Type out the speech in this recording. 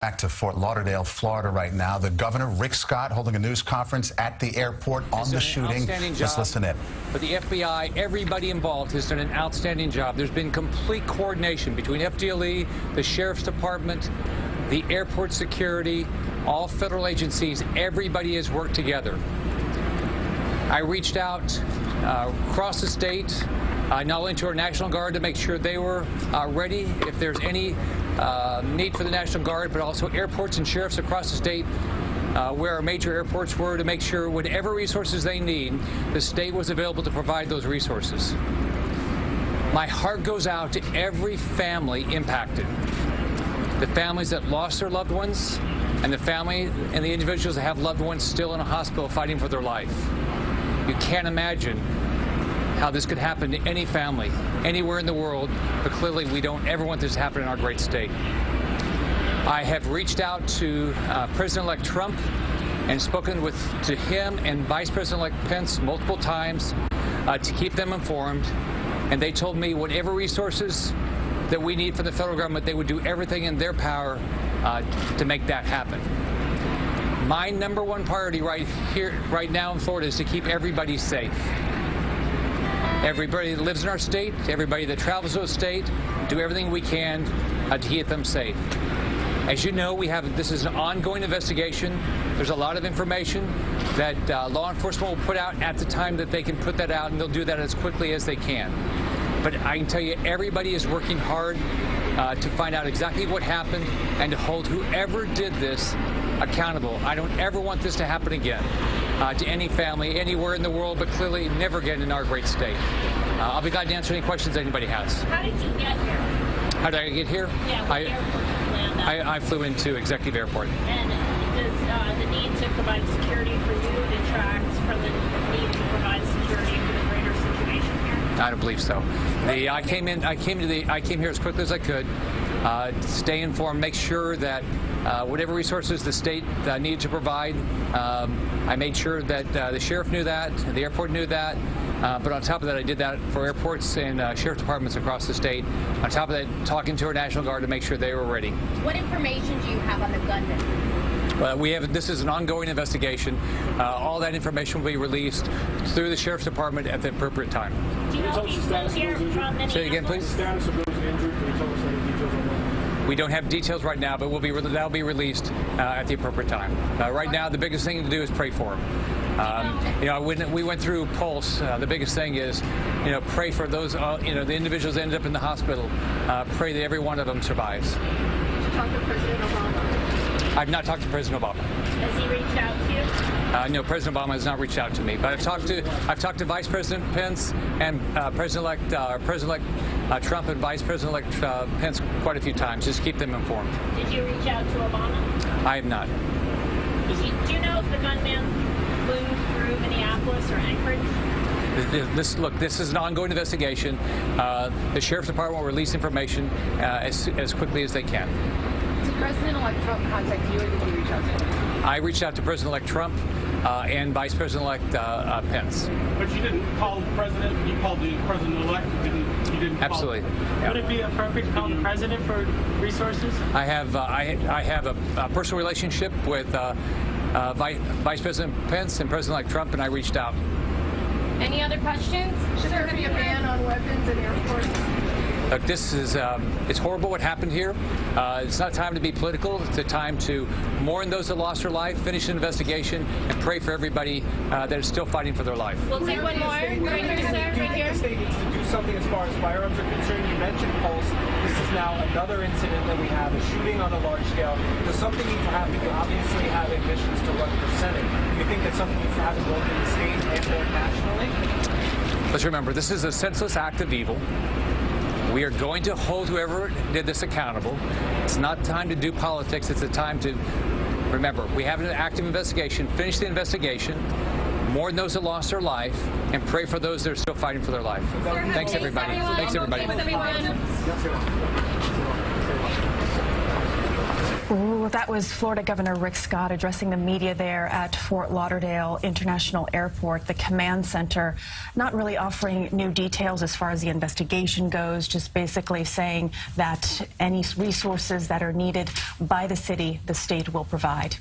Back to Fort Lauderdale, Florida right now. The governor, Rick Scott, holding a news conference at the airport on the shooting. Just listen in. But the FBI, everybody involved has done an outstanding job. There's been complete coordination between FDLE, the Sheriff's Department, the airport security, all federal agencies. Everybody has worked together. I reached out across the state, not only to our National Guard to make sure they were ready if there's any need for the National Guard, but also airports and sheriffs across the state where our major airports were, to make sure whatever resources they need, the state was available to provide those resources. My heart goes out to every family impacted. The families that lost their loved ones, and the family and the individuals that have loved ones still in a hospital fighting for their life. You can't imagine how this could happen to any family, anywhere in the world, but clearly we don't ever want this to happen in our great state. I have reached out to President-elect Trump and spoken to him and Vice President-elect Pence multiple times to keep them informed, and they told me whatever resources that we need from the federal government, they would do everything in their power to make that happen. My number one priority right now in Florida is to keep everybody safe. Everybody that lives in our state, everybody that travels to the state, do everything we can to keep them safe. As you know, this is an ongoing investigation. There's a lot of information that law enforcement will put out at the time that they can put that out, and they'll do that as quickly as they can. But I can tell you, everybody is working hard to find out exactly what happened and to hold whoever did this accountable. I don't ever want this to happen again to any family anywhere in the world, but clearly never again in our great state. I'll be glad to answer any questions anybody has. How did you get here? How did I get here? Yeah, what airport did you land at? I flew into Executive Airport. And does the need to provide security for you detract from the need to provide security for the greater situation here? I don't believe so. I came here as quickly as I could. Stay informed, make sure that whatever resources the state needed to provide, I made sure that the sheriff knew that, the airport knew that, but on top of that, I did that for airports and sheriff departments across the state. On top of that, talking to our National Guard to make sure they were ready. What information do you have on the gunman? This is an ongoing investigation. All that information will be released through the Sheriff's Department at the appropriate time. Do you know if he's still here from Minneapolis? Say it again, please. Status of those injured, can you tell us any details on that? We don't have details right now, but that'll be released at the appropriate time. Right now, the biggest thing to do is pray for him. When we went through Pulse, the biggest thing is, pray for those, the individuals that ended up in the hospital. Pray that every one of them survives. Did you talk to President Obama? I've not talked to President Obama. Has he reached out to you? No, President Obama has not reached out to me, but I've talked to Vice President Pence and President-elect Trump and Vice President-elect Pence quite a few times. Just keep them informed. Did you reach out to Obama? I have not. Do you know if the gunman flew through Minneapolis or Anchorage? This is an ongoing investigation. The Sheriff's Department will release information as quickly as they can. Did President-elect Trump contact you, or did you reach out to him? I reached out to President-elect Trump and Vice President-elect Pence. But you didn't call the president, you called the president-elect, you didn't Absolutely. Call. Yeah. Would it be appropriate to call the president for resources? I have a personal relationship with Vice President Pence and President-elect Trump, and I reached out. Any other questions? Should there be a ban on weapons in airports? Look, this is, it's horrible what happened here. It's not time to be political. It's a time to mourn those that lost their life, finish an investigation, and pray for everybody that is still fighting for their life. We'll take one more. Right here, sir. Right here. The state needs to do something as far as firearms are concerned. You mentioned Pulse. This is now another incident that we have, a shooting on a large scale. Does something need to happen? You obviously have ambitions to run for Senate. Do you think that something needs to happen both in the state and or nationally? Let's remember, this is a senseless act of evil. We are going to hold whoever did this accountable. It's not time to do politics. It's a time to remember, we have an active investigation. Finish the investigation, mourn those that lost their life, and pray for those that are still fighting for their life. Thanks, everybody. Thanks, everybody. Thanks, everyone. Ooh, that was Florida Governor Rick Scott addressing the media there at Fort Lauderdale International Airport, the command center, not really offering new details as far as the investigation goes, just basically saying that any resources that are needed by the city, the state will provide.